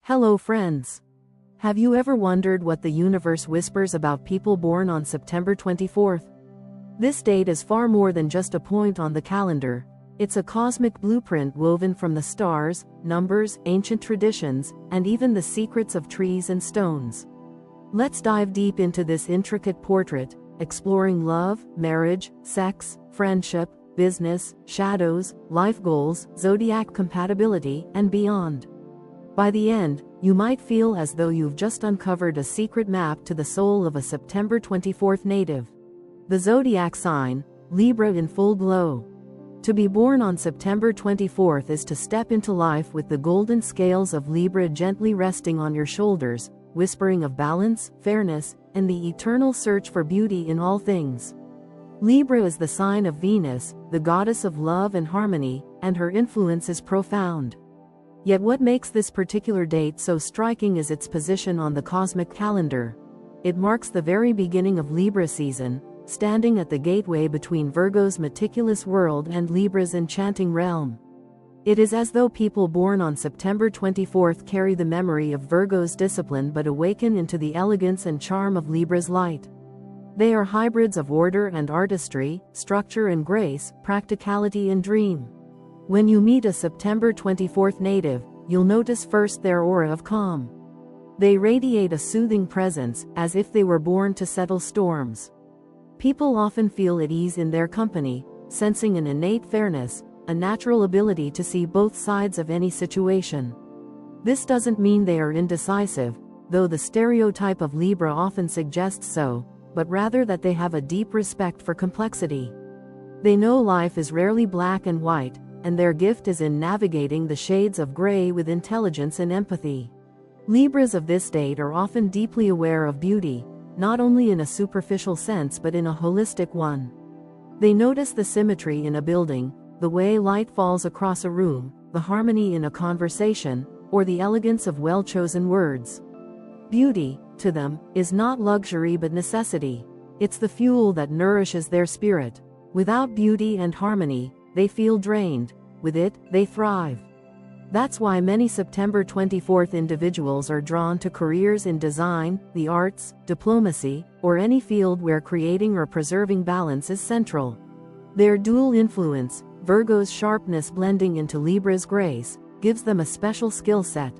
Hello friends! Have you ever wondered what the universe whispers about people born on September 24th? This date is far more than just a point on the calendar. It's a cosmic blueprint woven from the stars, numbers, ancient traditions, and even the secrets of trees and stones. Let's dive deep into this intricate portrait, exploring love, marriage, sex, friendship, business, shadows, life goals, zodiac compatibility, and beyond. By the end, you might feel as though you've just uncovered a secret map to the soul of a September 24th native. The zodiac sign, Libra in full glow. To be born on September 24th is to step into life with the golden scales of Libra gently resting on your shoulders, whispering of balance, fairness, and the eternal search for beauty in all things. Libra is the sign of Venus, the goddess of love and harmony, and her influence is profound. Yet what makes this particular date so striking is its position on the cosmic calendar. It marks the very beginning of Libra season, standing at the gateway between Virgo's meticulous world and Libra's enchanting realm. It is as though people born on September 24th carry the memory of Virgo's discipline but awaken into the elegance and charm of Libra's light. They are hybrids of order and artistry, structure and grace, practicality and dream. When you meet a September 24th native, you'll notice first their aura of calm. They radiate a soothing presence, as if they were born to settle storms. People often feel at ease in their company, sensing an innate fairness, a natural ability to see both sides of any situation. This doesn't mean they are indecisive, though the stereotype of Libra often suggests so, but rather that they have a deep respect for complexity. They know life is rarely black and white, and their gift is in navigating the shades of gray with intelligence and empathy. Libras of this date are often deeply aware of beauty, not only in a superficial sense but in a holistic one. They notice the symmetry in a building, the way light falls across a room, the harmony in a conversation, or the elegance of well-chosen words. Beauty, to them, is not luxury but necessity. It's the fuel that nourishes their spirit. Without beauty and harmony, they feel drained. With it, they thrive. That's why many September 24th individuals are drawn to careers in design, the arts, diplomacy, or any field where creating or preserving balance is central. Their dual influence, Virgo's sharpness blending into Libra's grace, gives them a special skill set.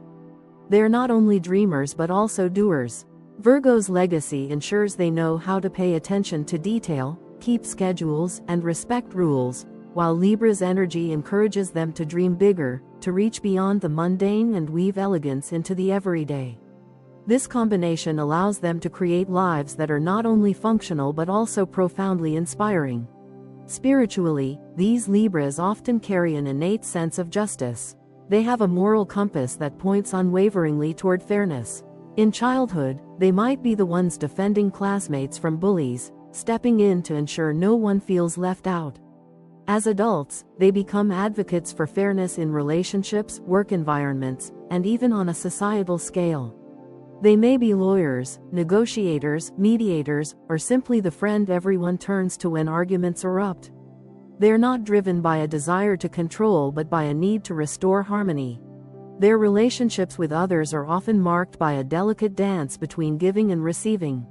They're not only dreamers but also doers. Virgo's legacy ensures they know how to pay attention to detail, keep schedules, and respect rules, while Libra's energy encourages them to dream bigger, to reach beyond the mundane and weave elegance into the everyday. This combination allows them to create lives that are not only functional but also profoundly inspiring. Spiritually, these Libras often carry an innate sense of justice. They have a moral compass that points unwaveringly toward fairness. In childhood, they might be the ones defending classmates from bullies, stepping in to ensure no one feels left out. As adults, they become advocates for fairness in relationships, work environments, and even on a societal scale. They may be lawyers, negotiators, mediators, or simply the friend everyone turns to when arguments erupt. They're not driven by a desire to control but by a need to restore harmony. Their relationships with others are often marked by a delicate dance between giving and receiving.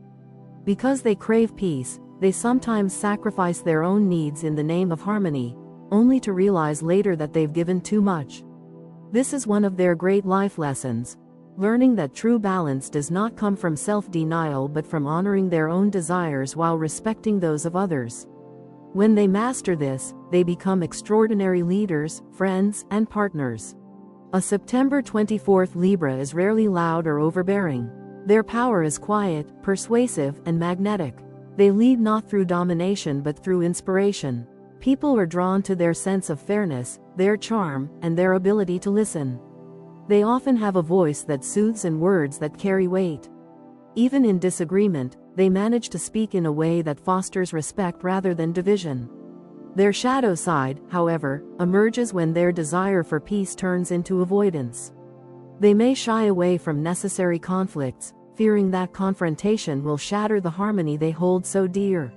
Because they crave peace, they sometimes sacrifice their own needs in the name of harmony, only to realize later that they've given too much. This is one of their great life lessons, learning that true balance does not come from self-denial but from honoring their own desires while respecting those of others. When they master this, they become extraordinary leaders, friends, and partners. A September 24th Libra is rarely loud or overbearing. Their power is quiet, persuasive, and magnetic. They lead not through domination but through inspiration. People are drawn to their sense of fairness, their charm, and their ability to listen. They often have a voice that soothes and words that carry weight. Even in disagreement, they manage to speak in a way that fosters respect rather than division. Their shadow side, however, emerges when their desire for peace turns into avoidance. They may shy away from necessary conflicts, fearing that confrontation will shatter the harmony they hold so dear.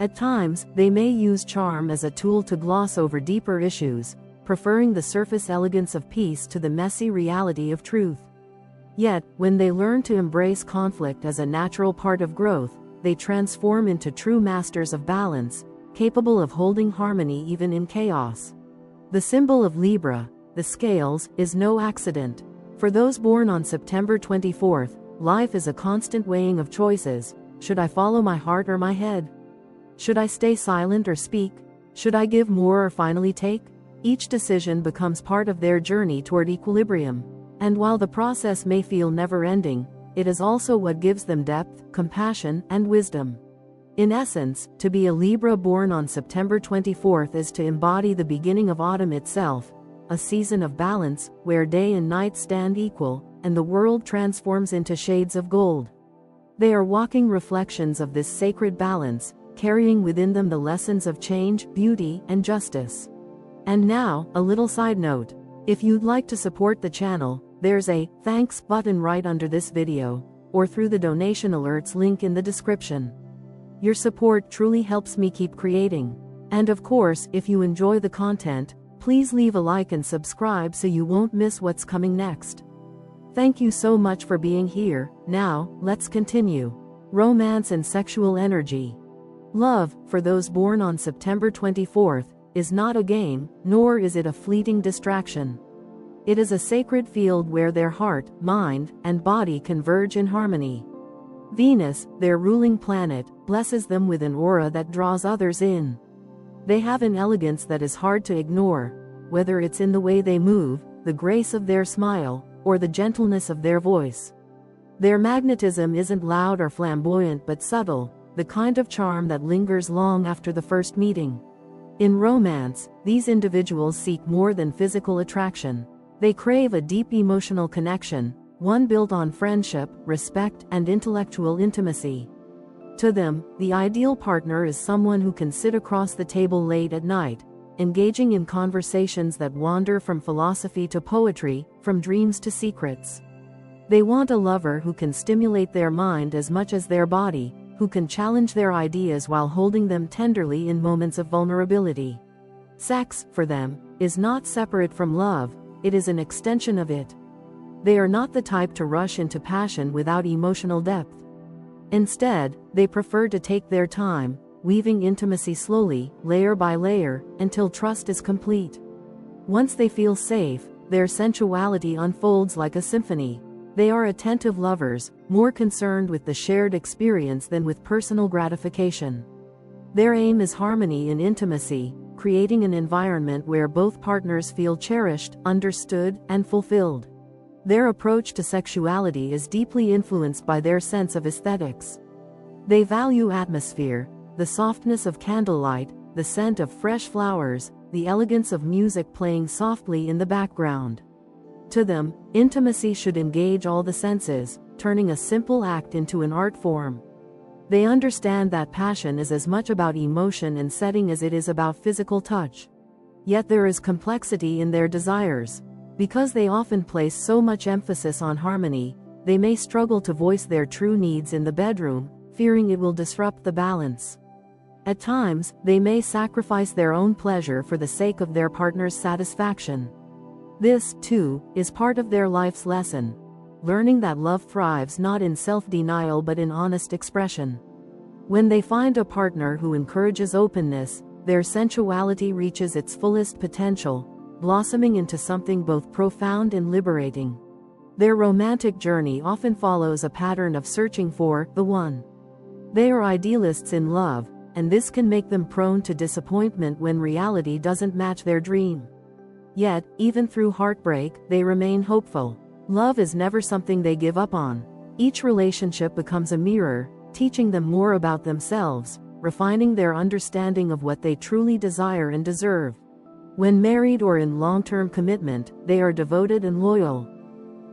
At times, they may use charm as a tool to gloss over deeper issues, preferring the surface elegance of peace to the messy reality of truth. Yet, when they learn to embrace conflict as a natural part of growth, they transform into true masters of balance, capable of holding harmony even in chaos. The symbol of Libra, the scales, is no accident. For those born on September 24th, life is a constant weighing of choices. Should I follow my heart or my head? Should I stay silent or speak? Should I give more or finally take? Each decision becomes part of their journey toward equilibrium. And while the process may feel never-ending, it is also what gives them depth, compassion, and wisdom. In essence, to be a Libra born on September 24th is to embody the beginning of autumn itself, a season of balance, where day and night stand equal, and the world transforms into shades of gold. They are walking reflections of this sacred balance, carrying within them the lessons of change, beauty, and justice. And now, a little side note. If you'd like to support the channel, there's a thanks button right under this video, or through the donation alerts link in the description. Your support truly helps me keep creating. And of course, if you enjoy the content, please leave a like and subscribe so you won't miss what's coming next. Thank you so much for being here. Now, let's continue. Romance and sexual energy. Love, for those born on September 24th, is not a game, nor is it a fleeting distraction. It is a sacred field where their heart, mind, and body converge in harmony. Venus, their ruling planet, blesses them with an aura that draws others in. They have an elegance that is hard to ignore, whether it's in the way they move, the grace of their smile, or the gentleness of their voice. Their magnetism isn't loud or flamboyant but subtle, the kind of charm that lingers long after the first meeting. In romance, these individuals seek more than physical attraction. They crave a deep emotional connection, one built on friendship, respect, and intellectual intimacy. To them, the ideal partner is someone who can sit across the table late at night, engaging in conversations that wander from philosophy to poetry, from dreams to secrets. They want a lover who can stimulate their mind as much as their body, who can challenge their ideas while holding them tenderly in moments of vulnerability. Sex, for them, is not separate from love, it is an extension of it. They are not the type to rush into passion without emotional depth. Instead, they prefer to take their time, weaving intimacy slowly, layer by layer, until trust is complete. Once they feel safe, their sensuality unfolds like a symphony. They are attentive lovers, more concerned with the shared experience than with personal gratification. Their aim is harmony in intimacy, creating an environment where both partners feel cherished, understood, and fulfilled. Their approach to sexuality is deeply influenced by their sense of aesthetics. They value atmosphere, the softness of candlelight, the scent of fresh flowers, the elegance of music playing softly in the background. To them, intimacy should engage all the senses, turning a simple act into an art form. They understand that passion is as much about emotion and setting as it is about physical touch. Yet there is complexity in their desires. Because they often place so much emphasis on harmony, they may struggle to voice their true needs in the bedroom, fearing it will disrupt the balance. At times, they may sacrifice their own pleasure for the sake of their partner's satisfaction. This, too, is part of their life's lesson, learning that love thrives not in self-denial but in honest expression. When they find a partner who encourages openness, their sensuality reaches its fullest potential, blossoming into something both profound and liberating. Their romantic journey often follows a pattern of searching for the one. They are idealists in love, and this can make them prone to disappointment when reality doesn't match their dream. Yet, even through heartbreak, they remain hopeful. Love is never something they give up on. Each relationship becomes a mirror, teaching them more about themselves, refining their understanding of what they truly desire and deserve. When married or in long-term commitment, they are devoted and loyal.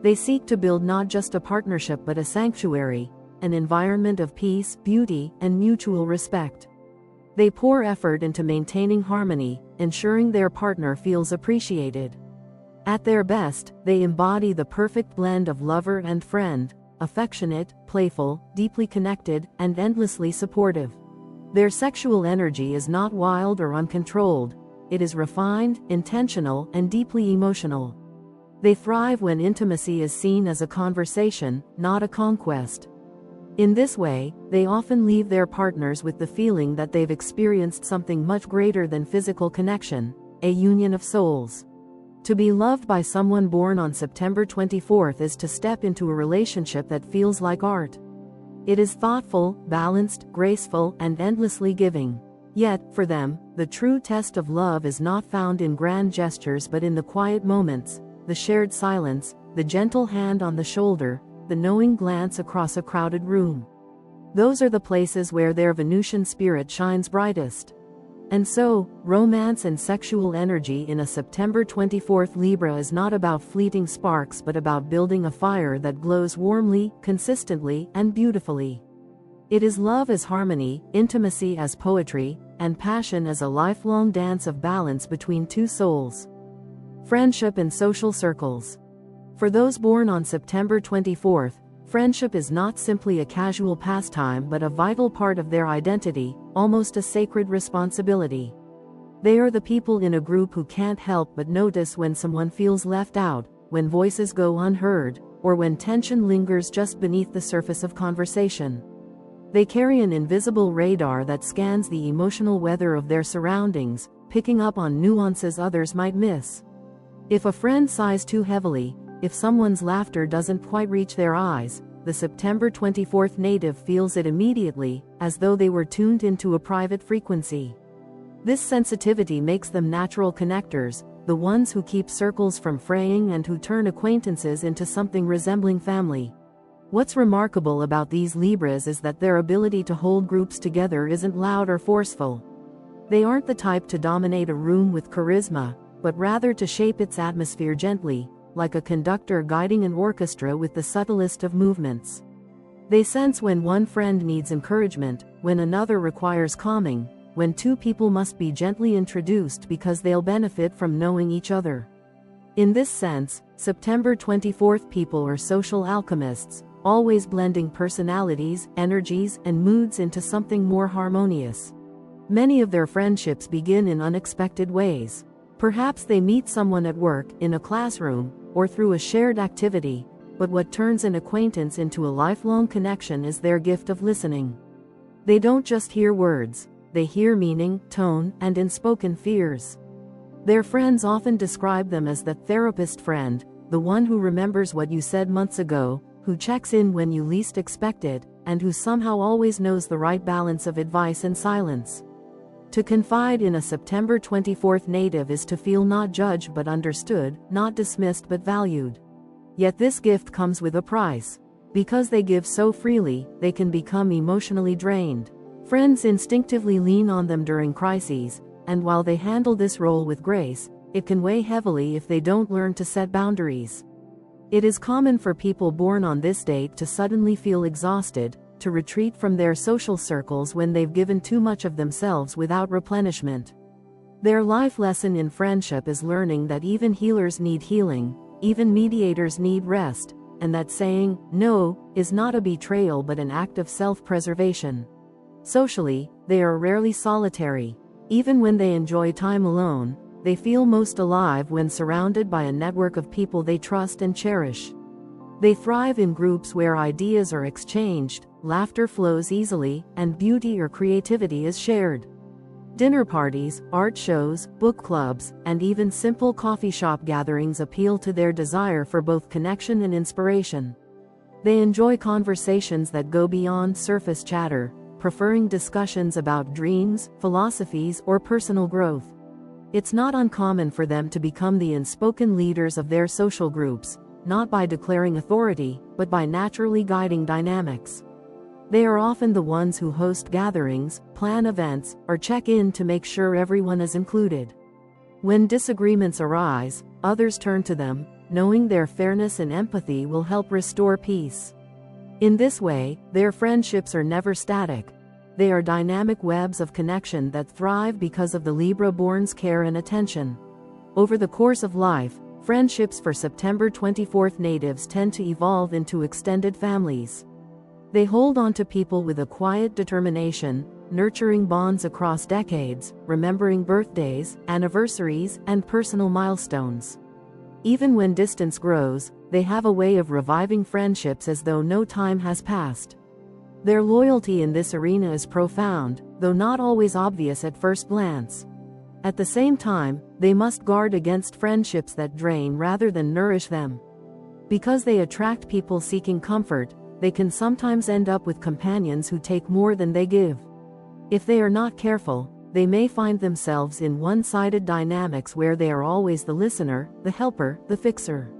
They seek to build not just a partnership but a sanctuary, an environment of peace, beauty, and mutual respect. They pour effort into maintaining harmony, ensuring their partner feels appreciated. At their best, they embody the perfect blend of lover and friend, affectionate, playful, deeply connected, and endlessly supportive. Their sexual energy is not wild or uncontrolled. It is refined, intentional, and deeply emotional. They thrive when intimacy is seen as a conversation, not a conquest. In this way, they often leave their partners with the feeling that they've experienced something much greater than physical connection, a union of souls. To be loved by someone born on September 24th is to step into a relationship that feels like art. It is thoughtful, balanced, graceful, and endlessly giving. Yet, for them, the true test of love is not found in grand gestures but in the quiet moments, the shared silence, the gentle hand on the shoulder, the knowing glance across a crowded room. Those are the places where their Venusian spirit shines brightest. And so, romance and sexual energy in a September 24th Libra is not about fleeting sparks but about building a fire that glows warmly, consistently, and beautifully. It is love as harmony, intimacy as poetry, and passion as a lifelong dance of balance between two souls. Friendship and social circles. For those born on September 24th, friendship is not simply a casual pastime but a vital part of their identity, almost a sacred responsibility. They are the people in a group who can't help but notice when someone feels left out, when voices go unheard, or when tension lingers just beneath the surface of conversation. They carry an invisible radar that scans the emotional weather of their surroundings, picking up on nuances others might miss. If a friend sighs too heavily, if someone's laughter doesn't quite reach their eyes, the September 24th native feels it immediately, as though they were tuned into a private frequency. This sensitivity makes them natural connectors, the ones who keep circles from fraying and who turn acquaintances into something resembling family. What's remarkable about these Libras is that their ability to hold groups together isn't loud or forceful. They aren't the type to dominate a room with charisma, but rather to shape its atmosphere gently, like a conductor guiding an orchestra with the subtlest of movements. They sense when one friend needs encouragement, when another requires calming, when two people must be gently introduced because they'll benefit from knowing each other. In this sense, September 24th people are social alchemists, always blending personalities, energies, and moods into something more harmonious. Many of their friendships begin in unexpected ways. Perhaps they meet someone at work, in a classroom, or through a shared activity, but what turns an acquaintance into a lifelong connection is their gift of listening. They don't just hear words, they hear meaning, tone, and unspoken fears. Their friends often describe them as the therapist friend, the one who remembers what you said months ago, who checks in when you least expect it, and who somehow always knows the right balance of advice and silence. To confide in a September 24th native is to feel not judged but understood, not dismissed but valued. Yet this gift comes with a price. Because they give so freely, they can become emotionally drained. Friends instinctively lean on them during crises, and while they handle this role with grace, it can weigh heavily if they don't learn to set boundaries. It is common for people born on this date to suddenly feel exhausted, to retreat from their social circles when they've given too much of themselves without replenishment. Their life lesson in friendship is learning that even healers need healing, even mediators need rest, and that saying no is not a betrayal but an act of self-preservation. Socially, they are rarely solitary. Even when they enjoy time alone, they feel most alive when surrounded by a network of people they trust and cherish. They thrive in groups where ideas are exchanged, laughter flows easily, and beauty or creativity is shared. Dinner parties, art shows, book clubs, and even simple coffee shop gatherings appeal to their desire for both connection and inspiration. They enjoy conversations that go beyond surface chatter, preferring discussions about dreams, philosophies, or personal growth. It's not uncommon for them to become the unspoken leaders of their social groups, not by declaring authority, but by naturally guiding dynamics. They are often the ones who host gatherings, plan events, or check in to make sure everyone is included. When disagreements arise, others turn to them, knowing their fairness and empathy will help restore peace. In this way, their friendships are never static. They are dynamic webs of connection that thrive because of the Libra-born's care and attention. Over the course of life, friendships for September 24th natives tend to evolve into extended families. They hold on to people with a quiet determination, nurturing bonds across decades, remembering birthdays, anniversaries, and personal milestones. Even when distance grows, they have a way of reviving friendships as though no time has passed. Their loyalty in this arena is profound, though not always obvious at first glance. At the same time, they must guard against friendships that drain rather than nourish them. Because they attract people seeking comfort, they can sometimes end up with companions who take more than they give. If they are not careful, they may find themselves in one-sided dynamics where they are always the listener, the helper, the fixer.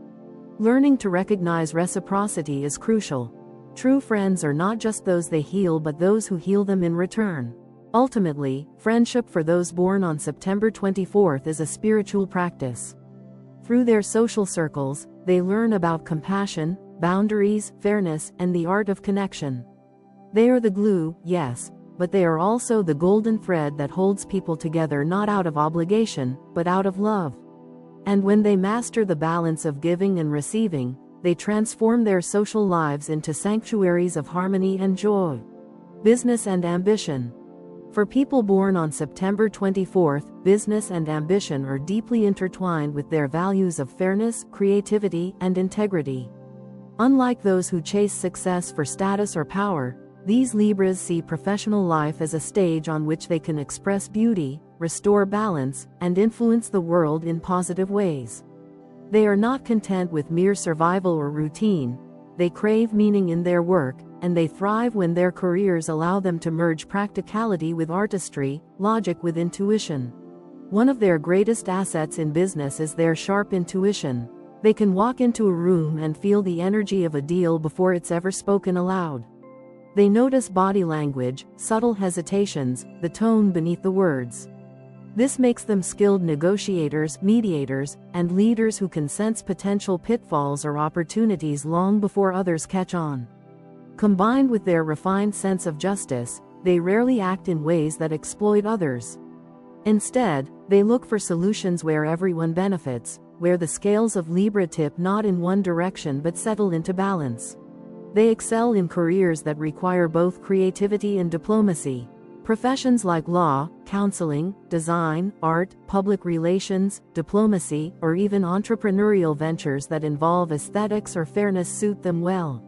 Learning to recognize reciprocity is crucial. True friends are not just those they heal but those who heal them in return. Ultimately, friendship for those born on September 24th is a spiritual practice. Through their social circles, they learn about compassion, boundaries, fairness, and the art of connection. They are the glue, yes, but they are also the golden thread that holds people together not out of obligation, but out of love. And when they master the balance of giving and receiving, they transform their social lives into sanctuaries of harmony and joy. Business and ambition. For people born on September 24th, business and ambition are deeply intertwined with their values of fairness, creativity, and integrity. Unlike those who chase success for status or power, these Libras see professional life as a stage on which they can express beauty, restore balance, and influence the world in positive ways. They are not content with mere survival or routine, they crave meaning in their work, and they thrive when their careers allow them to merge practicality with artistry, logic with intuition. One of their greatest assets in business is their sharp intuition. They can walk into a room and feel the energy of a deal before it's ever spoken aloud. They notice body language, subtle hesitations, the tone beneath the words. This makes them skilled negotiators, mediators, and leaders who can sense potential pitfalls or opportunities long before others catch on. Combined with their refined sense of justice, they rarely act in ways that exploit others. Instead, they look for solutions where everyone benefits, where the scales of Libra tip not in one direction but settle into balance. They excel in careers that require both creativity and diplomacy. Professions like law, counseling, design, art, public relations, diplomacy, or even entrepreneurial ventures that involve aesthetics or fairness suit them well.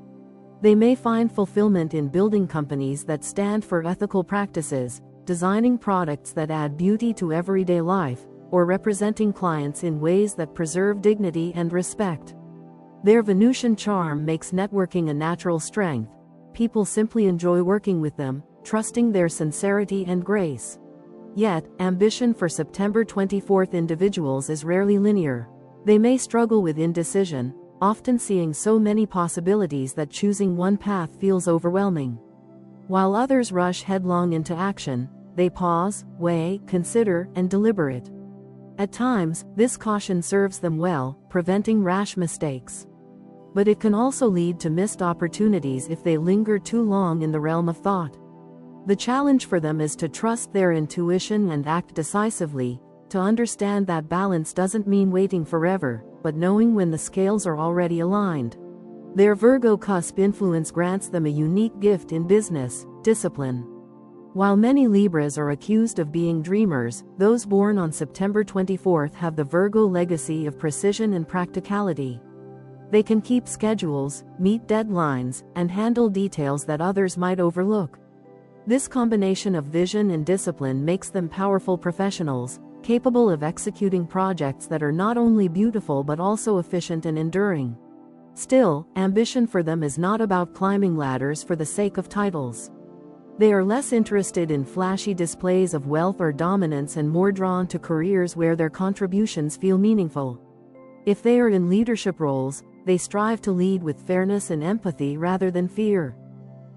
They may find fulfillment in building companies that stand for ethical practices, designing products that add beauty to everyday life, or representing clients in ways that preserve dignity and respect. Their Venusian charm makes networking a natural strength. People simply enjoy working with them, trusting their sincerity and grace. Yet, ambition for September 24th individuals is rarely linear. They may struggle with indecision, often seeing so many possibilities that choosing one path feels overwhelming. While others rush headlong into action, they pause, weigh, consider, and deliberate. At times, this caution serves them well, preventing rash mistakes. But it can also lead to missed opportunities if they linger too long in the realm of thought. The challenge for them is to trust their intuition and act decisively, to understand that balance doesn't mean waiting forever, but knowing when the scales are already aligned. Their Virgo cusp influence grants them a unique gift in business, discipline. While many Libras are accused of being dreamers, those born on September 24th have the Virgo legacy of precision and practicality. They can keep schedules, meet deadlines, and handle details that others might overlook. This combination of vision and discipline makes them powerful professionals, capable of executing projects that are not only beautiful but also efficient and enduring. Still, ambition for them is not about climbing ladders for the sake of titles. They are less interested in flashy displays of wealth or dominance and more drawn to careers where their contributions feel meaningful. If they are in leadership roles, they strive to lead with fairness and empathy rather than fear.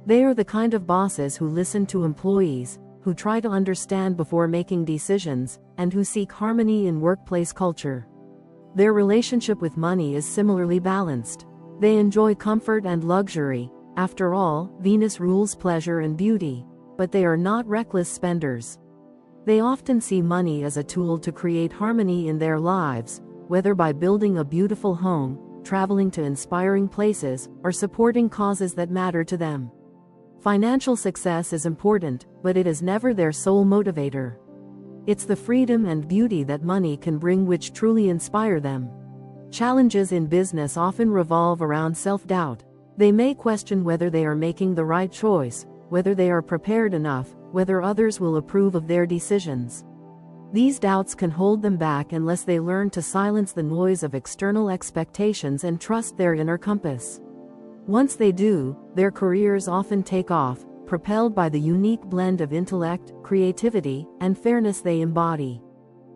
They are the kind of bosses who listen to employees, who try to understand before making decisions, and who seek harmony in workplace culture. Their relationship with money is similarly balanced. They enjoy comfort and luxury. After all, Venus rules pleasure and beauty, but they are not reckless spenders. They often see money as a tool to create harmony in their lives, whether by building a beautiful home, traveling to inspiring places, or supporting causes that matter to them. Financial success is important, but it is never their sole motivator. It's the freedom and beauty that money can bring which truly inspire them. Challenges in business often revolve around self-doubt. They may question whether they are making the right choice, whether they are prepared enough, whether others will approve of their decisions. These doubts can hold them back unless they learn to silence the noise of external expectations and trust their inner compass. Once they do, their careers often take off, propelled by the unique blend of intellect, creativity, and fairness they embody.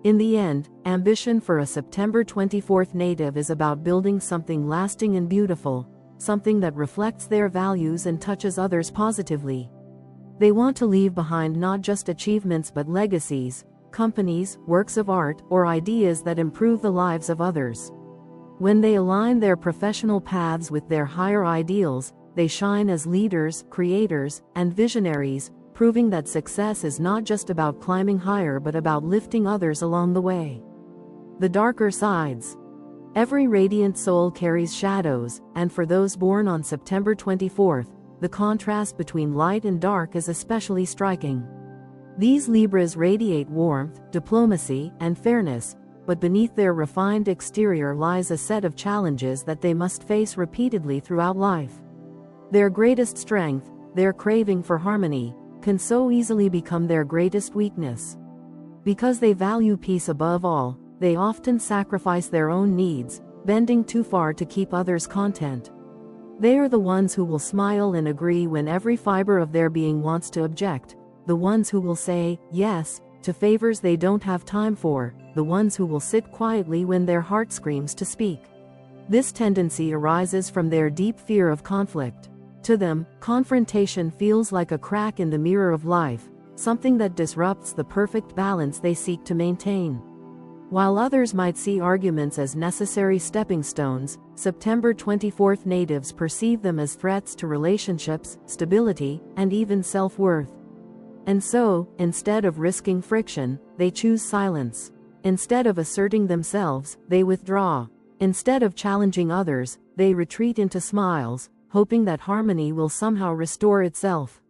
In the end, ambition for a September 24th native is about building something lasting and beautiful, something that reflects their values and touches others positively. They want to leave behind not just achievements but legacies, companies, works of art, or ideas that improve the lives of others. When they align their professional paths with their higher ideals, they shine as leaders, creators, and visionaries, proving that success is not just about climbing higher but about lifting others along the way. The darker sides. Every radiant soul carries shadows, and for those born on September 24th, the contrast between light and dark is especially striking. These Libras radiate warmth, diplomacy, and fairness, but beneath their refined exterior lies a set of challenges that they must face repeatedly throughout life. Their greatest strength, their craving for harmony, can so easily become their greatest weakness. Because they value peace above all, they often sacrifice their own needs, bending too far to keep others content. They are the ones who will smile and agree when every fiber of their being wants to object, the ones who will say yes to favors they don't have time for, the ones who will sit quietly when their heart screams to speak. This tendency arises from their deep fear of conflict. To them, confrontation feels like a crack in the mirror of life, something that disrupts the perfect balance they seek to maintain. While others might see arguments as necessary stepping stones, September 24th natives perceive them as threats to relationships, stability, and even self-worth. And so, instead of risking friction, they choose silence. Instead of asserting themselves, they withdraw. Instead of challenging others, they retreat into smiles, hoping that harmony will somehow restore itself.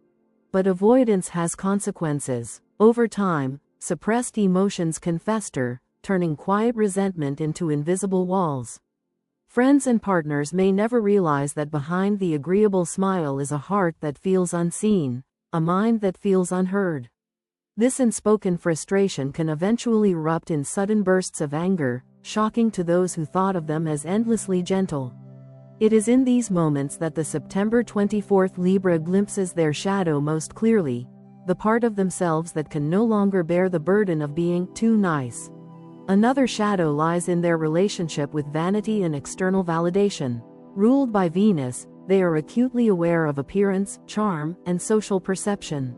But avoidance has consequences. Over time, suppressed emotions can fester, turning quiet resentment into invisible walls. Friends and partners may never realize that behind the agreeable smile is a heart that feels unseen, a mind that feels unheard. This unspoken frustration can eventually erupt in sudden bursts of anger, shocking to those who thought of them as endlessly gentle. It is in these moments that the September 24th Libra glimpses their shadow most clearly, the part of themselves that can no longer bear the burden of being too nice. Another shadow lies in their relationship with vanity and external validation. Ruled by Venus, they are acutely aware of appearance, charm, and social perception.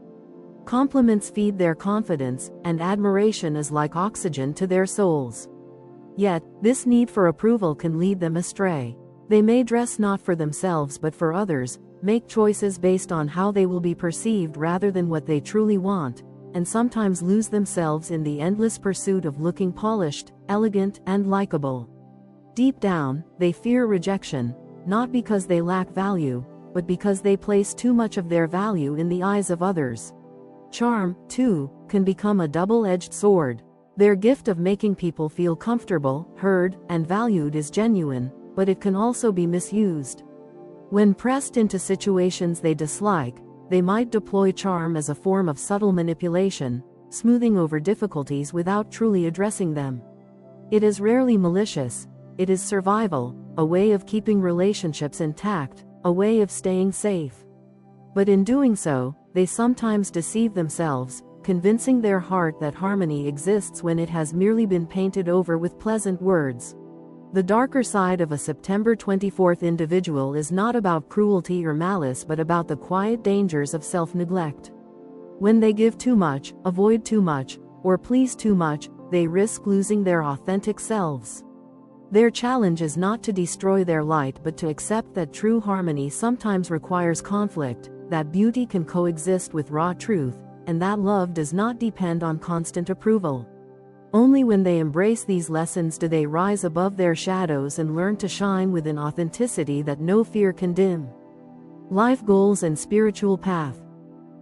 Compliments feed their confidence, and admiration is like oxygen to their souls. Yet, this need for approval can lead them astray. They may dress not for themselves but for others, make choices based on how they will be perceived rather than what they truly want, and sometimes lose themselves in the endless pursuit of looking polished, elegant, and likable. Deep down, they fear rejection, not because they lack value, but because they place too much of their value in the eyes of others. Charm, too, can become a double-edged sword. Their gift of making people feel comfortable, heard, and valued is genuine, but it can also be misused. When pressed into situations they dislike, they might deploy charm as a form of subtle manipulation, smoothing over difficulties without truly addressing them. It is rarely malicious, it is survival, a way of keeping relationships intact, a way of staying safe. But in doing so, they sometimes deceive themselves, convincing their heart that harmony exists when it has merely been painted over with pleasant words. The darker side of a September 24th individual is not about cruelty or malice but about the quiet dangers of self-neglect. When they give too much, avoid too much, or please too much, they risk losing their authentic selves. Their challenge is not to destroy their light but to accept that true harmony sometimes requires conflict, that beauty can coexist with raw truth, and that love does not depend on constant approval. Only when they embrace these lessons do they rise above their shadows and learn to shine with an authenticity that no fear can dim. Life goals and spiritual path.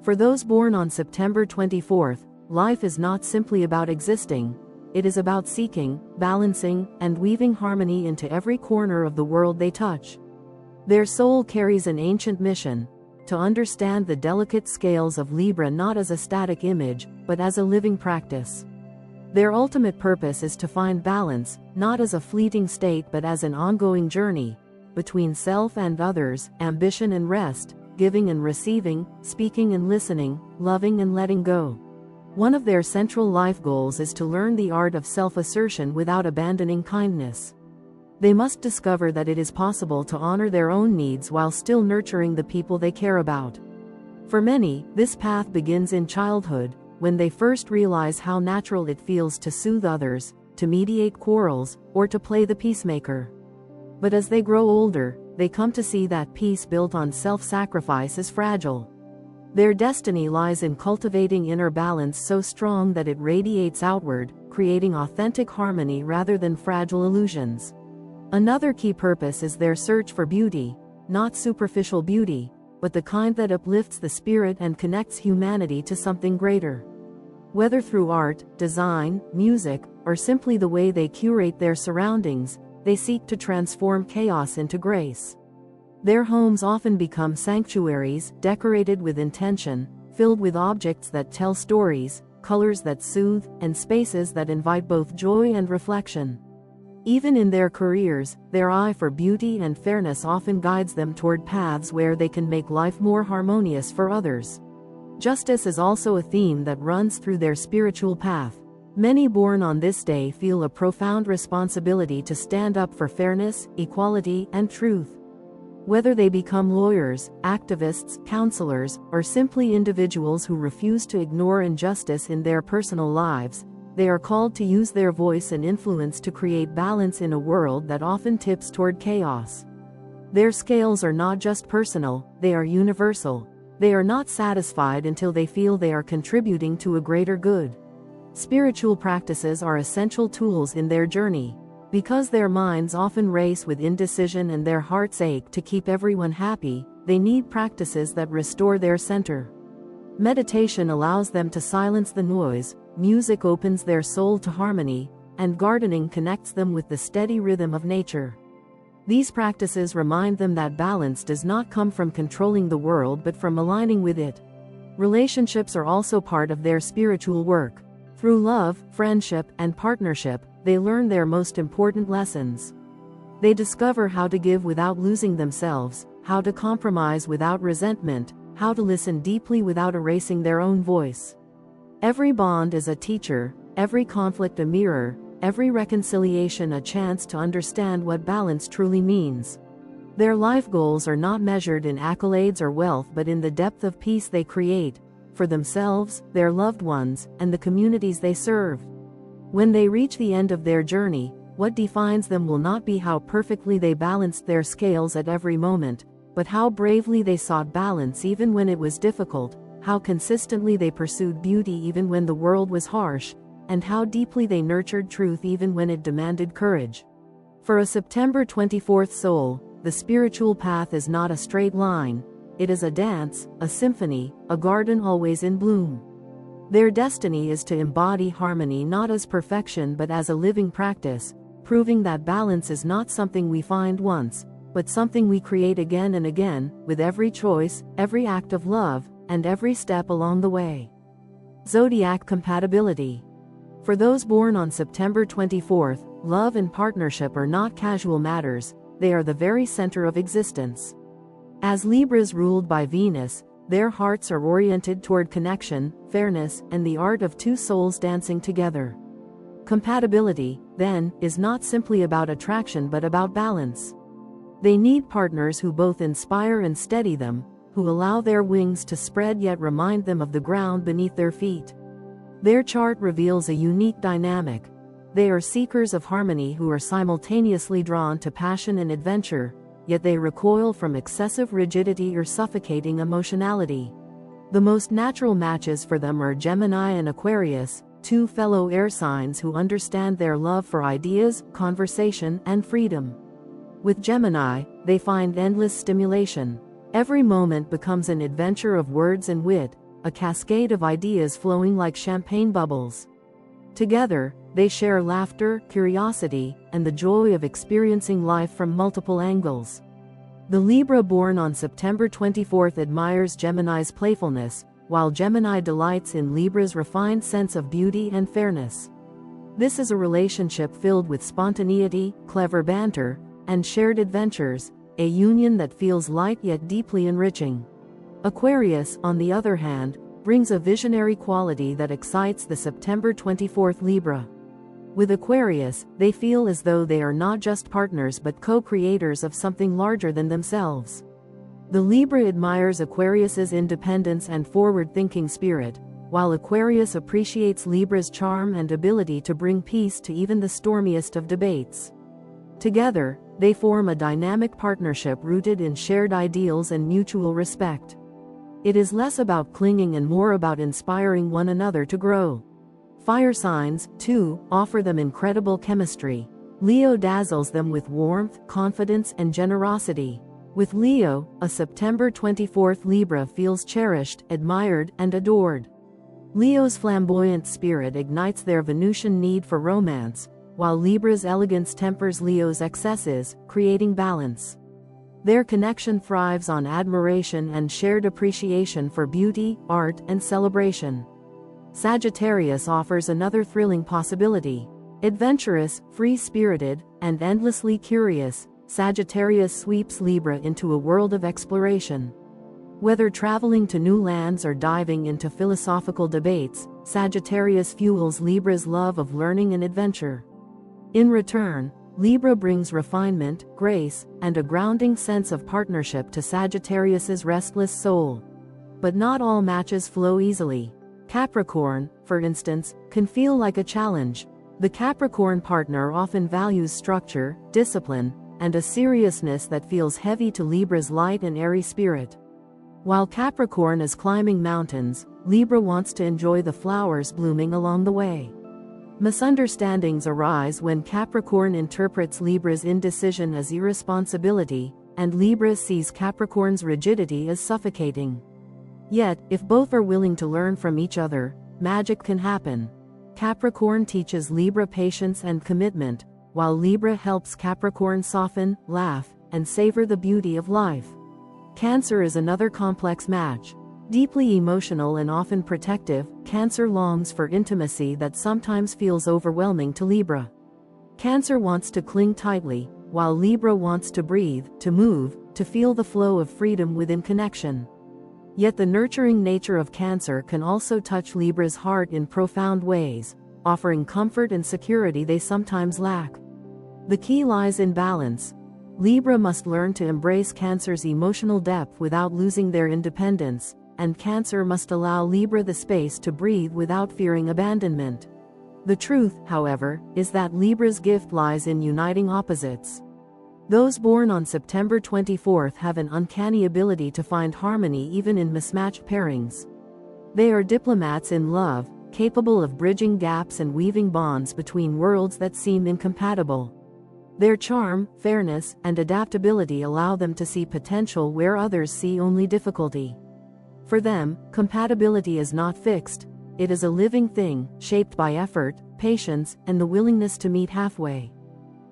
For those born on September 24th, life is not simply about existing, it is about seeking, balancing, and weaving harmony into every corner of the world they touch. Their soul carries an ancient mission: to understand the delicate scales of Libra not as a static image, but as a living practice. Their ultimate purpose is to find balance, not as a fleeting state but as an ongoing journey, between self and others, ambition and rest, giving and receiving, speaking and listening, loving and letting go. One of their central life goals is to learn the art of self-assertion without abandoning kindness. They must discover that it is possible to honor their own needs while still nurturing the people they care about. For many, this path begins in childhood, when they first realize how natural it feels to soothe others, to mediate quarrels, or to play the peacemaker. But as they grow older, they come to see that peace built on self-sacrifice is fragile. Their destiny lies in cultivating inner balance so strong that it radiates outward, creating authentic harmony rather than fragile illusions. Another key purpose is their search for beauty, not superficial beauty, but the kind that uplifts the spirit and connects humanity to something greater. Whether through art, design, music, or simply the way they curate their surroundings, they seek to transform chaos into grace. Their homes often become sanctuaries, decorated with intention, filled with objects that tell stories, colors that soothe, and spaces that invite both joy and reflection. Even in their careers, their eye for beauty and fairness often guides them toward paths where they can make life more harmonious for others. Justice is also a theme that runs through their spiritual path. Many born on this day feel a profound responsibility to stand up for fairness, equality, and truth. Whether they become lawyers, activists, counselors, or simply individuals who refuse to ignore injustice in their personal lives, they are called to use their voice and influence to create balance in a world that often tips toward chaos. Their scales are not just personal, they are universal. They are not satisfied until they feel they are contributing to a greater good. Spiritual practices are essential tools in their journey. Because their minds often race with indecision and their hearts ache to keep everyone happy, they need practices that restore their center. Meditation allows them to silence the noise, music opens their soul to harmony, and gardening connects them with the steady rhythm of nature. These practices remind them that balance does not come from controlling the world but from aligning with it. Relationships are also part of their spiritual work. Through love, friendship, and partnership, they learn their most important lessons. They discover how to give without losing themselves, how to compromise without resentment, how to listen deeply without erasing their own voice. Every bond is a teacher, every conflict a mirror, every reconciliation a chance to understand what balance truly means. Their life goals are not measured in accolades or wealth but in the depth of peace they create, for themselves, their loved ones, and the communities they serve. When they reach the end of their journey, what defines them will not be how perfectly they balanced their scales at every moment, but how bravely they sought balance even when it was difficult, how consistently they pursued beauty even when the world was harsh, and how deeply they nurtured truth even when it demanded courage. For a September 24th soul, the spiritual path is not a straight line. It is a dance, a symphony, a garden always in bloom. Their destiny is to embody harmony not as perfection but as a living practice, proving that balance is not something we find once, but something we create again and again, with every choice, every act of love, and every step along the way. Zodiac compatibility. For those born on September 24th, love and partnership are not casual matters, they are the very center of existence. As Libras ruled by Venus, their hearts are oriented toward connection, fairness, and the art of two souls dancing together. Compatibility, then, is not simply about attraction but about balance. They need partners who both inspire and steady them, who allow their wings to spread yet remind them of the ground beneath their feet. Their chart reveals a unique dynamic. They are seekers of harmony who are simultaneously drawn to passion and adventure, yet they recoil from excessive rigidity or suffocating emotionality. The most natural matches for them are Gemini and Aquarius, two fellow air signs who understand their love for ideas, conversation, and freedom. With Gemini, they find endless stimulation. Every moment becomes an adventure of words and wit, a cascade of ideas flowing like champagne bubbles. Together, they share laughter, curiosity, and the joy of experiencing life from multiple angles. The Libra born on September 24 admires Gemini's playfulness, while Gemini delights in Libra's refined sense of beauty and fairness. This is a relationship filled with spontaneity, clever banter, and shared adventures, a union that feels light yet deeply enriching. Aquarius, on the other hand, brings a visionary quality that excites the September 24 Libra. With Aquarius, they feel as though they are not just partners but co-creators of something larger than themselves. The Libra admires Aquarius's independence and forward-thinking spirit, while Aquarius appreciates Libra's charm and ability to bring peace to even the stormiest of debates. Together, they form a dynamic partnership rooted in shared ideals and mutual respect. It is less about clinging and more about inspiring one another to grow. Fire signs, too, offer them incredible chemistry. Leo dazzles them with warmth, confidence, and generosity. With Leo, a September 24 Libra feels cherished, admired, and adored. Leo's flamboyant spirit ignites their Venusian need for romance, while Libra's elegance tempers Leo's excesses, creating balance. Their connection thrives on admiration and shared appreciation for beauty, art, and celebration. Sagittarius offers another thrilling possibility. Adventurous, free-spirited, and endlessly curious, Sagittarius sweeps Libra into a world of exploration. Whether traveling to new lands or diving into philosophical debates, Sagittarius fuels Libra's love of learning and adventure. In return, Libra brings refinement, grace, and a grounding sense of partnership to Sagittarius's restless soul. But not all matches flow easily. Capricorn, for instance, can feel like a challenge. The Capricorn partner often values structure, discipline, and a seriousness that feels heavy to Libra's light and airy spirit. While Capricorn is climbing mountains, Libra wants to enjoy the flowers blooming along the way. Misunderstandings arise when Capricorn interprets Libra's indecision as irresponsibility, and Libra sees Capricorn's rigidity as suffocating. Yet, if both are willing to learn from each other, magic can happen. Capricorn teaches Libra patience and commitment, while Libra helps Capricorn soften, laugh, and savor the beauty of life. Cancer is another complex match. Deeply emotional and often protective, Cancer longs for intimacy that sometimes feels overwhelming to Libra. Cancer wants to cling tightly, while Libra wants to breathe, to move, to feel the flow of freedom within connection. Yet the nurturing nature of Cancer can also touch Libra's heart in profound ways, offering comfort and security they sometimes lack. The key lies in balance. Libra must learn to embrace Cancer's emotional depth without losing their independence, and Cancer must allow Libra the space to breathe without fearing abandonment. The truth, however, is that Libra's gift lies in uniting opposites. Those born on September 24 have an uncanny ability to find harmony even in mismatched pairings. They are diplomats in love, capable of bridging gaps and weaving bonds between worlds that seem incompatible. Their charm, fairness, and adaptability allow them to see potential where others see only difficulty. For them, compatibility is not fixed, it is a living thing, shaped by effort, patience, and the willingness to meet halfway.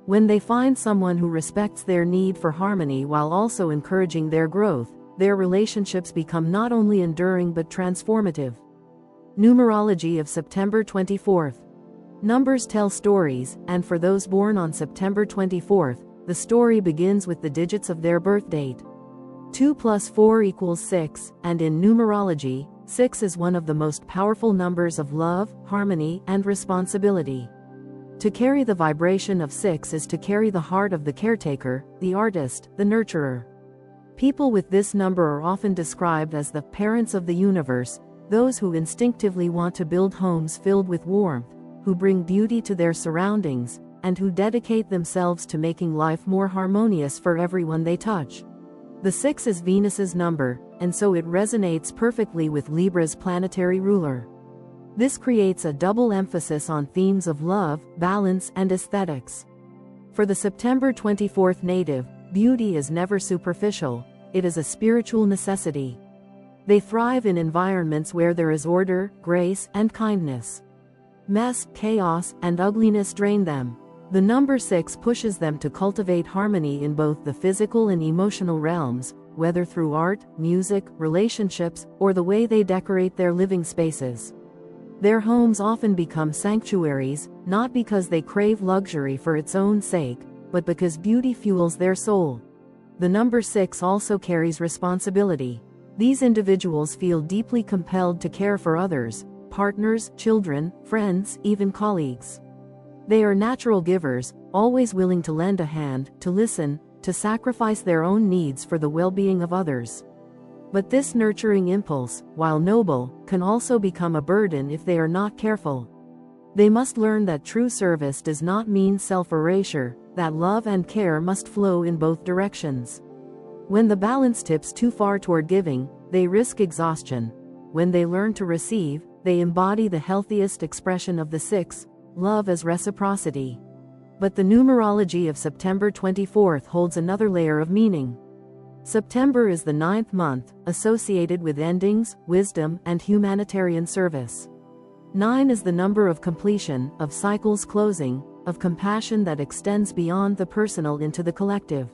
When they find someone who respects their need for harmony while also encouraging their growth, their relationships become not only enduring but transformative. Numerology of September 24. Numbers tell stories, and for those born on September 24, the story begins with the digits of their birth date. 2 + 4 = 6, and in numerology, 6 is one of the most powerful numbers of love, harmony, and responsibility. To carry the vibration of 6 is to carry the heart of the caretaker, the artist, the nurturer. People with this number are often described as the parents of the universe, those who instinctively want to build homes filled with warmth, who bring beauty to their surroundings, and who dedicate themselves to making life more harmonious for everyone they touch. The 6 is Venus's number, and so it resonates perfectly with Libra's planetary ruler. This creates a double emphasis on themes of love, balance, and aesthetics. For the September 24 native, beauty is never superficial, it is a spiritual necessity. They thrive in environments where there is order, grace, and kindness. Mess, chaos, and ugliness drain them. The number 6 pushes them to cultivate harmony in both the physical and emotional realms, whether through art, music, relationships, or the way they decorate their living spaces. Their homes often become sanctuaries, not because they crave luxury for its own sake, but because beauty fuels their soul. The number 6 also carries responsibility. These individuals feel deeply compelled to care for others, partners, children, friends, even colleagues. They are natural givers, always willing to lend a hand, to listen, to sacrifice their own needs for the well-being of others. But this nurturing impulse, while noble, can also become a burden if they are not careful. They must learn that true service does not mean self-erasure, that love and care must flow in both directions. When the balance tips too far toward giving, they risk exhaustion. When they learn to receive, they embody the healthiest expression of the 6, love as reciprocity. But the numerology of September 24th holds another layer of meaning. September is the 9th month, associated with endings, wisdom, and humanitarian service. 9 is the number of completion, of cycles closing, of compassion that extends beyond the personal into the collective.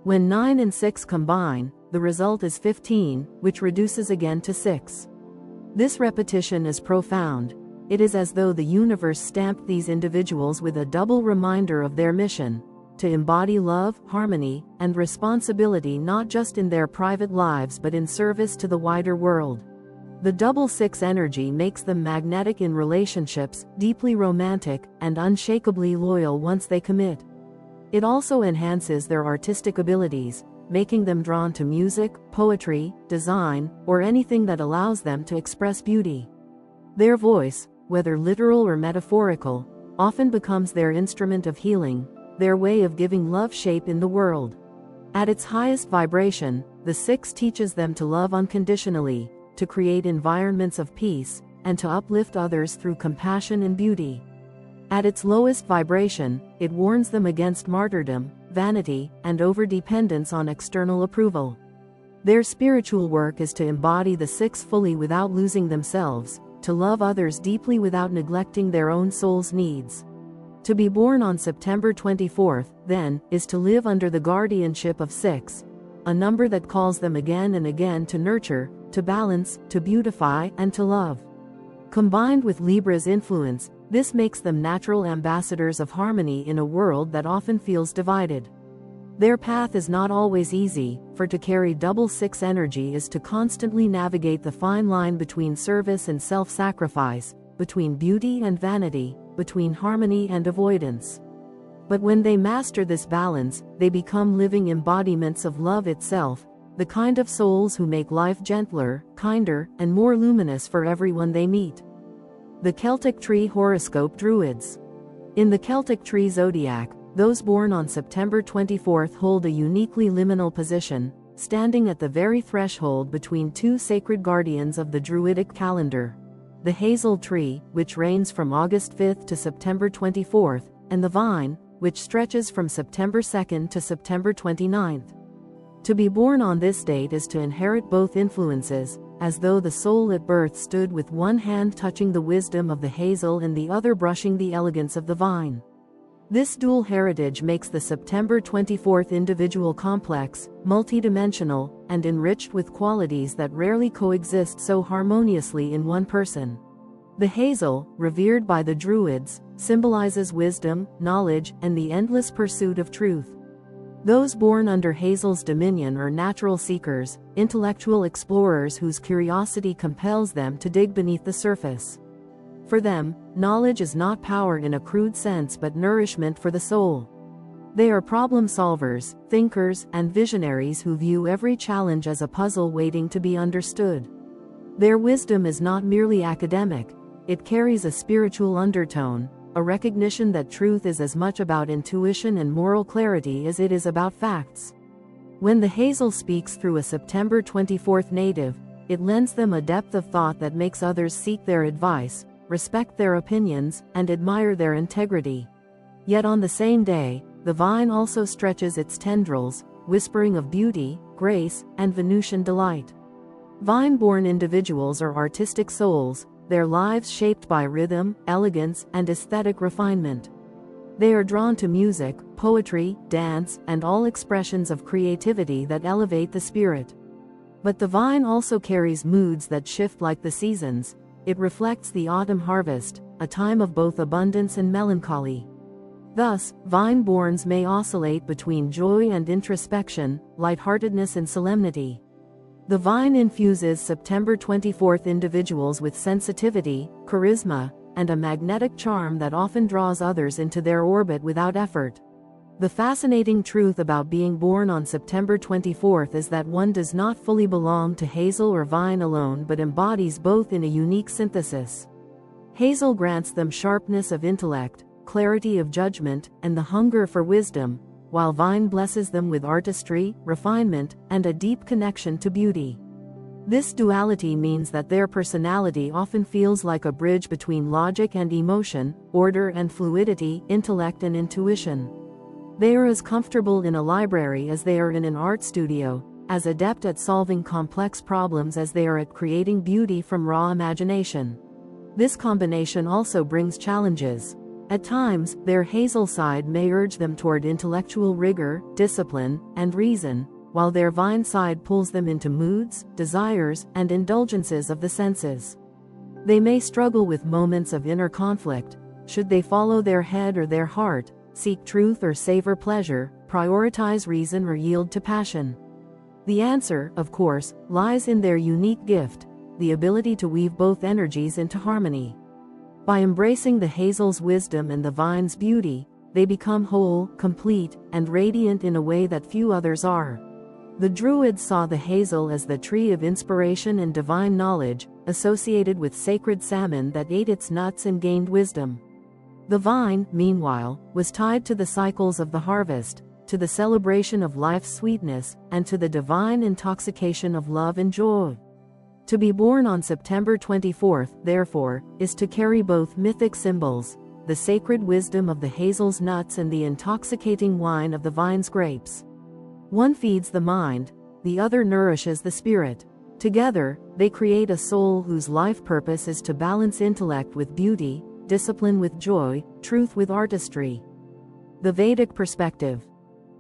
When 9 and 6 combine, the result is 15, which reduces again to 6. This repetition is profound. It is as though the universe stamped these individuals with a double reminder of their mission: to embody love, harmony, and responsibility not just in their private lives but in service to the wider world. The double 6 energy makes them magnetic in relationships, deeply romantic, and unshakably loyal once they commit. It also enhances their artistic abilities, making them drawn to music, poetry, design, or anything that allows them to express beauty. Their voice, whether literal or metaphorical, often becomes their instrument of healing, their way of giving love shape in the world. At its highest vibration, the 6 teaches them to love unconditionally, to create environments of peace, and to uplift others through compassion and beauty. At its lowest vibration, it warns them against martyrdom, vanity, and overdependence on external approval. Their spiritual work is to embody the 6 fully without losing themselves, to love others deeply without neglecting their own soul's needs. To be born on September 24th, then, is to live under the guardianship of 6, a number that calls them again and again to nurture, to balance, to beautify, and to love. Combined with Libra's influence, this makes them natural ambassadors of harmony in a world that often feels divided. Their path is not always easy, for to carry double 6 energy is to constantly navigate the fine line between service and self-sacrifice, between beauty and vanity, between harmony and avoidance. But when they master this balance, they become living embodiments of love itself, the kind of souls who make life gentler, kinder, and more luminous for everyone they meet. The Celtic Tree Horoscope Druids. In the Celtic Tree Zodiac, those born on September 24th hold a uniquely liminal position, standing at the very threshold between 2 sacred guardians of the Druidic calendar: the hazel tree, which reigns from August 5th to September 24th, and the vine, which stretches from September 2nd to September 29th. To be born on this date is to inherit both influences, as though the soul at birth stood with one hand touching the wisdom of the hazel and the other brushing the elegance of the vine. This dual heritage makes the September 24th individual complex, multidimensional, and enriched with qualities that rarely coexist so harmoniously in one person. The hazel, revered by the Druids, symbolizes wisdom, knowledge, and the endless pursuit of truth. Those born under hazel's dominion are natural seekers, intellectual explorers whose curiosity compels them to dig beneath the surface. For them, knowledge is not power in a crude sense but nourishment for the soul. They are problem solvers, thinkers, and visionaries who view every challenge as a puzzle waiting to be understood. Their wisdom is not merely academic, it carries a spiritual undertone, a recognition that truth is as much about intuition and moral clarity as it is about facts. When the hazel speaks through a September 24th native, it lends them a depth of thought that makes others seek their advice, respect their opinions, and admire their integrity. Yet on the same day, the vine also stretches its tendrils, whispering of beauty, grace, and Venusian delight. Vine-born individuals are artistic souls, their lives shaped by rhythm, elegance, and aesthetic refinement. They are drawn to music, poetry, dance, and all expressions of creativity that elevate the spirit. But the vine also carries moods that shift like the seasons. It reflects the autumn harvest, a time of both abundance and melancholy. Thus, vine-borns may oscillate between joy and introspection, lightheartedness and solemnity. The vine infuses September 24th individuals with sensitivity, charisma, and a magnetic charm that often draws others into their orbit without effort. The fascinating truth about being born on September 24th is that one does not fully belong to hazel or vine alone but embodies both in a unique synthesis. Hazel grants them sharpness of intellect, clarity of judgment, and the hunger for wisdom, while vine blesses them with artistry, refinement, and a deep connection to beauty. This duality means that their personality often feels like a bridge between logic and emotion, order and fluidity, intellect and intuition. They are as comfortable in a library as they are in an art studio, as adept at solving complex problems as they are at creating beauty from raw imagination. This combination also brings challenges. At times, their hazel side may urge them toward intellectual rigor, discipline, and reason, while their vine side pulls them into moods, desires, and indulgences of the senses. They may struggle with moments of inner conflict. Should they follow their head or their heart, seek truth or savor pleasure, prioritize reason or yield to passion? The answer, of course, lies in their unique gift, the ability to weave both energies into harmony. By embracing the hazel's wisdom and the vine's beauty, they become whole, complete, and radiant in a way that few others are. The Druids saw the hazel as the tree of inspiration and divine knowledge, associated with sacred salmon that ate its nuts and gained wisdom. The vine, meanwhile, was tied to the cycles of the harvest, to the celebration of life's sweetness, and to the divine intoxication of love and joy. To be born on September 24th, therefore, is to carry both mythic symbols, the sacred wisdom of the hazel's nuts and the intoxicating wine of the vine's grapes. One feeds the mind, the other nourishes the spirit. Together, they create a soul whose life purpose is to balance intellect with beauty, discipline with joy, truth with artistry. The Vedic perspective.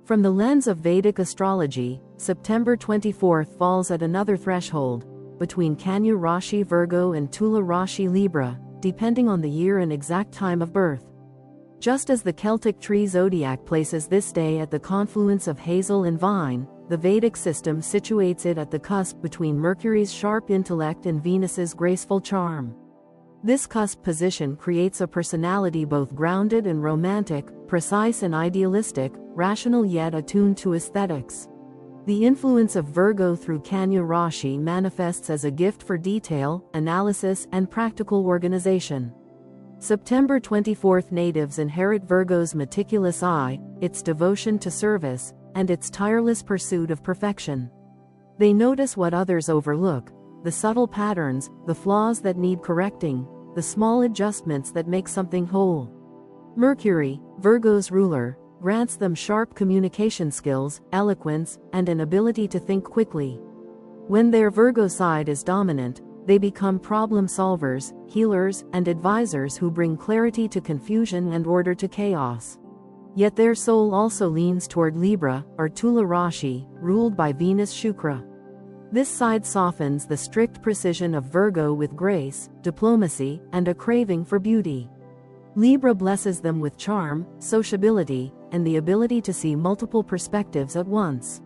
From the lens of Vedic astrology, September 24th falls at another threshold, between Kanya Rashi Virgo and Tula Rashi Libra, depending on the year and exact time of birth. Just as the Celtic tree Zodiac places this day at the confluence of hazel and vine, the Vedic system situates it at the cusp between Mercury's sharp intellect and Venus's graceful charm. This cusp position creates a personality both grounded and romantic, precise and idealistic, rational yet attuned to aesthetics. The influence of Virgo through Kanya Rashi manifests as a gift for detail, analysis, and practical organization. September 24th natives inherit Virgo's meticulous eye, its devotion to service, and its tireless pursuit of perfection. They notice what others overlook, the subtle patterns, the flaws that need correcting, the small adjustments that make something whole. Mercury, Virgo's ruler, grants them sharp communication skills, eloquence, and an ability to think quickly. When their Virgo side is dominant, they become problem solvers, healers, and advisors who bring clarity to confusion and order to chaos. Yet their soul also leans toward Libra, or Tula Rashi, ruled by Venus Shukra. This side softens the strict precision of Virgo with grace, diplomacy, and a craving for beauty. Libra blesses them with charm, sociability, and the ability to see multiple perspectives at once.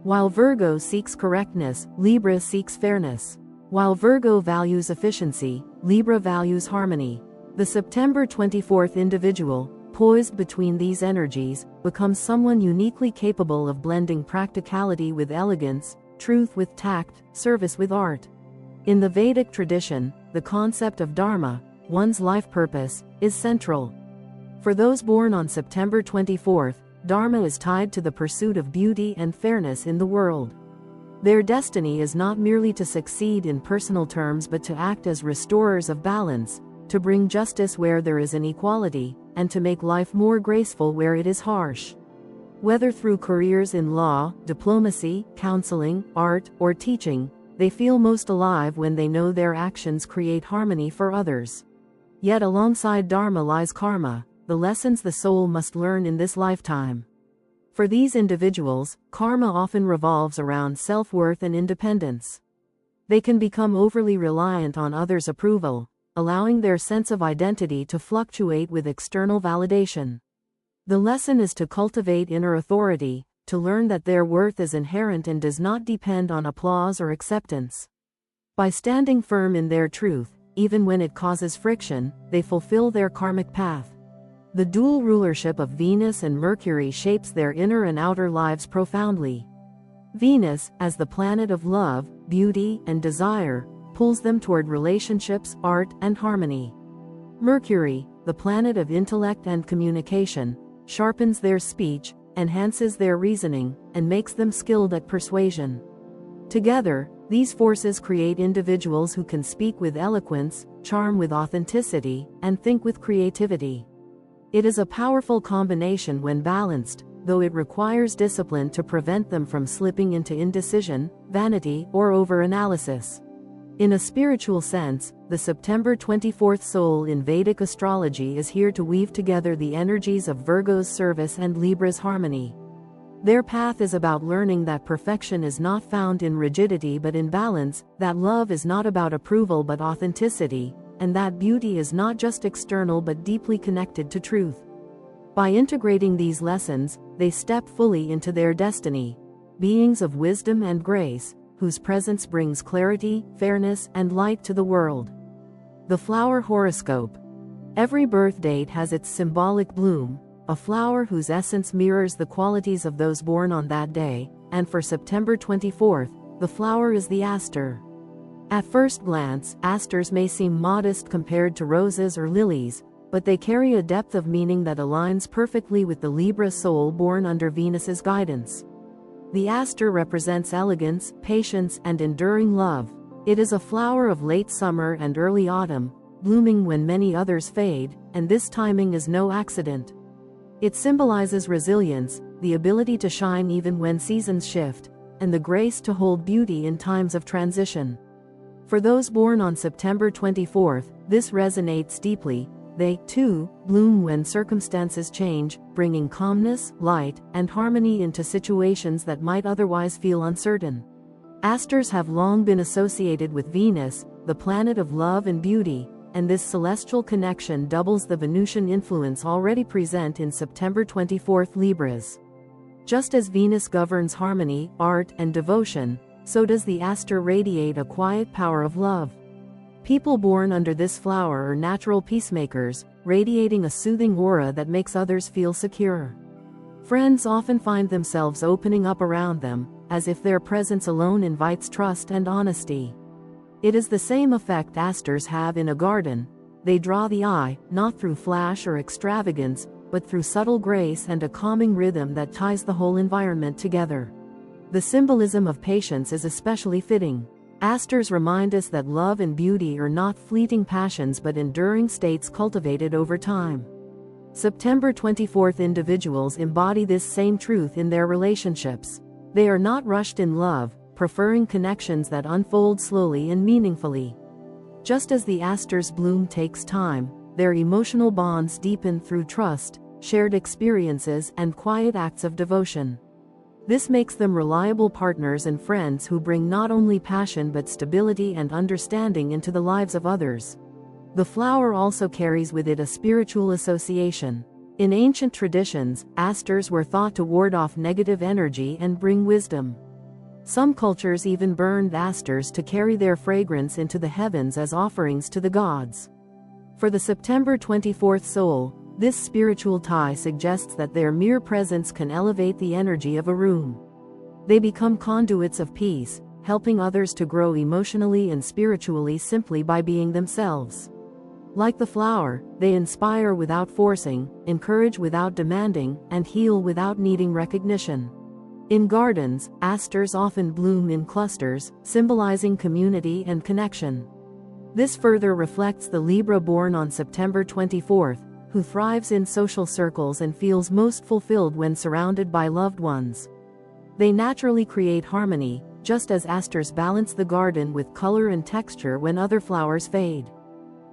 While Virgo seeks correctness, Libra seeks fairness. While Virgo values efficiency, Libra values harmony. The September 24th individual, poised between these energies, becomes someone uniquely capable of blending practicality with elegance, truth with tact, service with art. In the Vedic tradition, the concept of dharma, one's life purpose, is central. For those born on September 24th, dharma is tied to the pursuit of beauty and fairness in the world. Their destiny is not merely to succeed in personal terms but to act as restorers of balance, to bring justice where there is inequality, and to make life more graceful where it is harsh. Whether through careers in law, diplomacy, counseling, art, or teaching, they feel most alive when they know their actions create harmony for others. Yet alongside dharma lies karma, the lessons the soul must learn in this lifetime. For these individuals, karma often revolves around self-worth and independence. They can become overly reliant on others' approval, allowing their sense of identity to fluctuate with external validation. The lesson is to cultivate inner authority, to learn that their worth is inherent and does not depend on applause or acceptance. By standing firm in their truth, even when it causes friction, they fulfill their karmic path. The dual rulership of Venus and Mercury shapes their inner and outer lives profoundly. Venus, as the planet of love, beauty, and desire, pulls them toward relationships, art, and harmony. Mercury, the planet of intellect and communication, sharpens their speech, enhances their reasoning, and makes them skilled at persuasion. Together, these forces create individuals who can speak with eloquence, charm with authenticity, and think with creativity. It is a powerful combination when balanced, though it requires discipline to prevent them from slipping into indecision, vanity, or over-analysis. In a spiritual sense, the September 24th soul in Vedic astrology is here to weave together the energies of Virgo's service and Libra's harmony. Their path is about learning that perfection is not found in rigidity but in balance, that love is not about approval but authenticity, and that beauty is not just external but deeply connected to truth. By integrating these lessons, they step fully into their destiny, beings of wisdom and grace, whose presence brings clarity, fairness, and light to the world. The flower horoscope. Every birth date has its symbolic bloom, a flower whose essence mirrors the qualities of those born on that day, and for September 24th, the flower is the aster. At first glance, asters may seem modest compared to roses or lilies, but they carry a depth of meaning that aligns perfectly with the Libra soul born under Venus's guidance. The aster represents elegance, patience, and enduring love. It is a flower of late summer and early autumn, blooming when many others fade, and this timing is no accident. It symbolizes resilience, the ability to shine even when seasons shift, and the grace to hold beauty in times of transition. For those born on September 24th, this resonates deeply. They, too, bloom when circumstances change, bringing calmness, light, and harmony into situations that might otherwise feel uncertain. Asters have long been associated with Venus, the planet of love and beauty, and this celestial connection doubles the Venusian influence already present in September 24th Libras. Just as Venus governs harmony, art, and devotion, so does the aster radiate a quiet power of love. People born under this flower are natural peacemakers, radiating a soothing aura that makes others feel secure. Friends often find themselves opening up around them, as if their presence alone invites trust and honesty. It is the same effect asters have in a garden. They draw the eye, not through flash or extravagance, but through subtle grace and a calming rhythm that ties the whole environment together. The symbolism of patience is especially fitting. Asters remind us that love and beauty are not fleeting passions but enduring states cultivated over time. September 24th individuals embody this same truth in their relationships. They are not rushed in love, preferring connections that unfold slowly and meaningfully. Just as the aster's bloom takes time, their emotional bonds deepen through trust, shared experiences, and quiet acts of devotion. This makes them reliable partners and friends who bring not only passion but stability and understanding into the lives of others. The flower also carries with it a spiritual association. In ancient traditions, asters were thought to ward off negative energy and bring wisdom. Some cultures even burned asters to carry their fragrance into the heavens as offerings to the gods. For the September 24th soul, this spiritual tie suggests that their mere presence can elevate the energy of a room. They become conduits of peace, helping others to grow emotionally and spiritually simply by being themselves. Like the flower, they inspire without forcing, encourage without demanding, and heal without needing recognition. In gardens, asters often bloom in clusters, symbolizing community and connection. This further reflects the Libra born on September 24th, who thrives in social circles and feels most fulfilled when surrounded by loved ones. They naturally create harmony, just as asters balance the garden with color and texture when other flowers fade.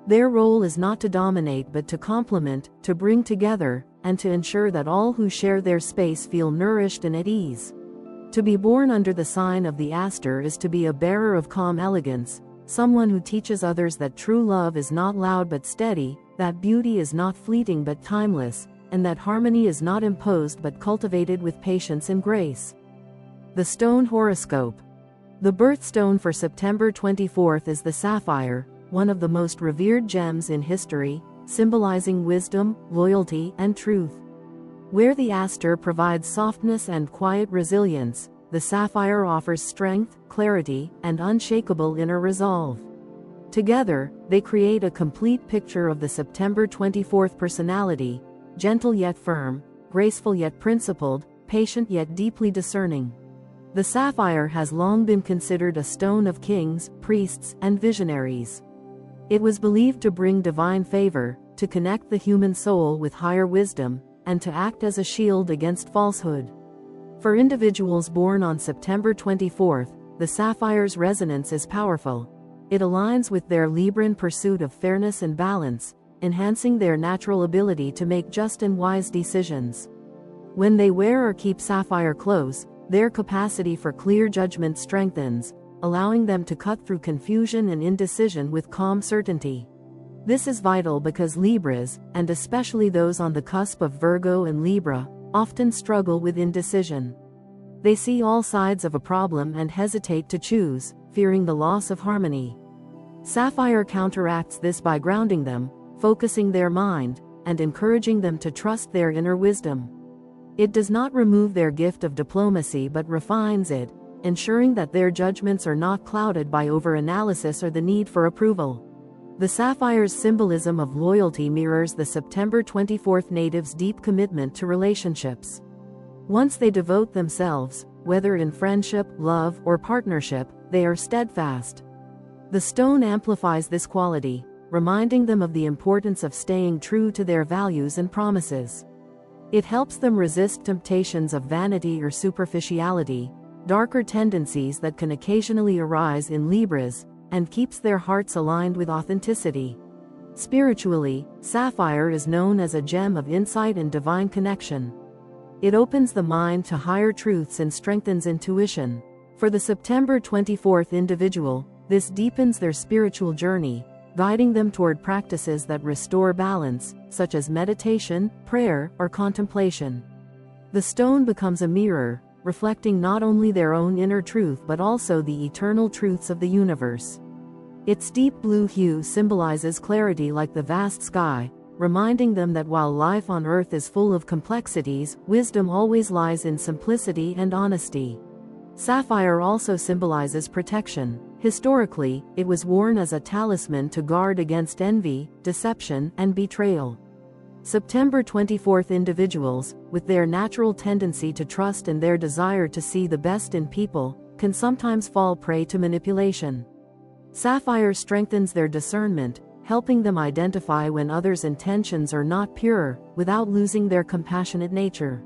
Their role is not to dominate but to complement, to bring together, and to ensure that all who share their space feel nourished and at ease. To be born under the sign of the aster is to be a bearer of calm elegance, someone who teaches others that true love is not loud but steady, that beauty is not fleeting but timeless, and that harmony is not imposed but cultivated with patience and grace. The stone horoscope. The birthstone for September 24th is the sapphire, one of the most revered gems in history, symbolizing wisdom, loyalty, and truth. Where the aster provides softness and quiet resilience, the sapphire offers strength, clarity, and unshakable inner resolve. Together, they create a complete picture of the September 24th personality, gentle yet firm, graceful yet principled, patient yet deeply discerning. The sapphire has long been considered a stone of kings, priests, and visionaries. It was believed to bring divine favor, to connect the human soul with higher wisdom, and to act as a shield against falsehood. For individuals born on September 24th, the sapphire's resonance is powerful. It aligns with their Libran pursuit of fairness and balance, enhancing their natural ability to make just and wise decisions. When they wear or keep sapphire close, their capacity for clear judgment strengthens, allowing them to cut through confusion and indecision with calm certainty. This is vital because Libras, and especially those on the cusp of Virgo and Libra, often struggle with indecision. They see all sides of a problem and hesitate to choose, fearing the loss of harmony. Sapphire counteracts this by grounding them, focusing their mind, and encouraging them to trust their inner wisdom. It does not remove their gift of diplomacy but refines it, ensuring that their judgments are not clouded by overanalysis or the need for approval. The sapphire's symbolism of loyalty mirrors the September 24th natives' deep commitment to relationships. Once they devote themselves, whether in friendship, love, or partnership, they are steadfast. The stone amplifies this quality, reminding them of the importance of staying true to their values and promises. It helps them resist temptations of vanity or superficiality, darker tendencies that can occasionally arise in Libras, and keeps their hearts aligned with authenticity. Spiritually, sapphire is known as a gem of insight and divine connection. It opens the mind to higher truths and strengthens intuition. For the September 24th individual, this deepens their spiritual journey, guiding them toward practices that restore balance, such as meditation, prayer, or contemplation. The stone becomes a mirror, reflecting not only their own inner truth but also the eternal truths of the universe. Its deep blue hue symbolizes clarity like the vast sky, reminding them that while life on Earth is full of complexities, wisdom always lies in simplicity and honesty. Sapphire also symbolizes protection. Historically, it was worn as a talisman to guard against envy, deception, and betrayal. September 24th individuals, with their natural tendency to trust and their desire to see the best in people, can sometimes fall prey to manipulation. Sapphire strengthens their discernment, helping them identify when others' intentions are not pure, without losing their compassionate nature.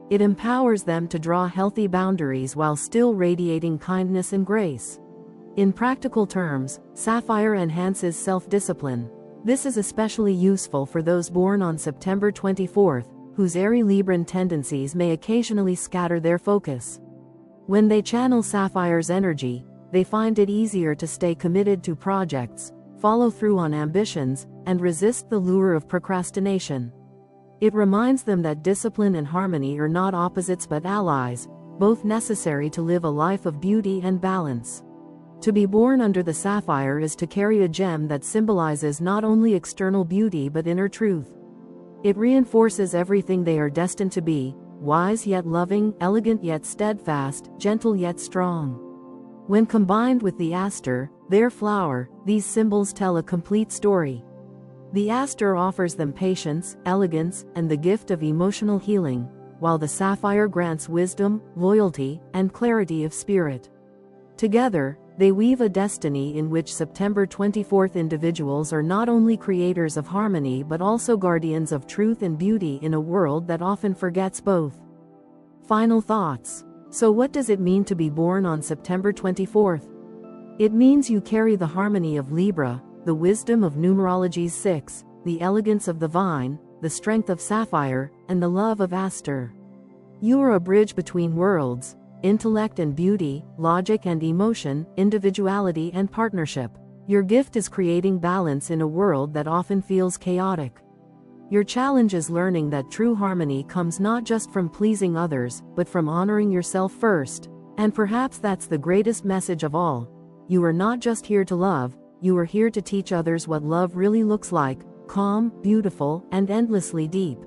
It empowers them to draw healthy boundaries while still radiating kindness and grace. In practical terms, sapphire enhances self-discipline. This is especially useful for those born on September 24th, whose airy Libran tendencies may occasionally scatter their focus. When they channel sapphire's energy, they find it easier to stay committed to projects, follow through on ambitions, and resist the lure of procrastination. It reminds them that discipline and harmony are not opposites but allies, both necessary to live a life of beauty and balance. To be born under the sapphire is to carry a gem that symbolizes not only external beauty but inner truth. It reinforces everything they are destined to be: wise yet loving, elegant yet steadfast, gentle yet strong. When combined with the aster, their flower, these symbols tell a complete story. The aster offers them patience, elegance, and the gift of emotional healing, while the sapphire grants wisdom, loyalty, and clarity of spirit. Together, they weave a destiny in which September 24th individuals are not only creators of harmony but also guardians of truth and beauty in a world that often forgets both. Final thoughts. So what does it mean to be born on September 24th? It means you carry the harmony of Libra, the wisdom of Numerology's 6, the elegance of the vine, the strength of sapphire, and the love of Aster. You are a bridge between worlds, intellect and beauty, logic and emotion, individuality and partnership. Your gift is creating balance in a world that often feels chaotic. Your challenge is learning that true harmony comes not just from pleasing others, but from honoring yourself first. And perhaps that's the greatest message of all. You are not just here to love, you are here to teach others what love really looks like: calm, beautiful, and endlessly deep.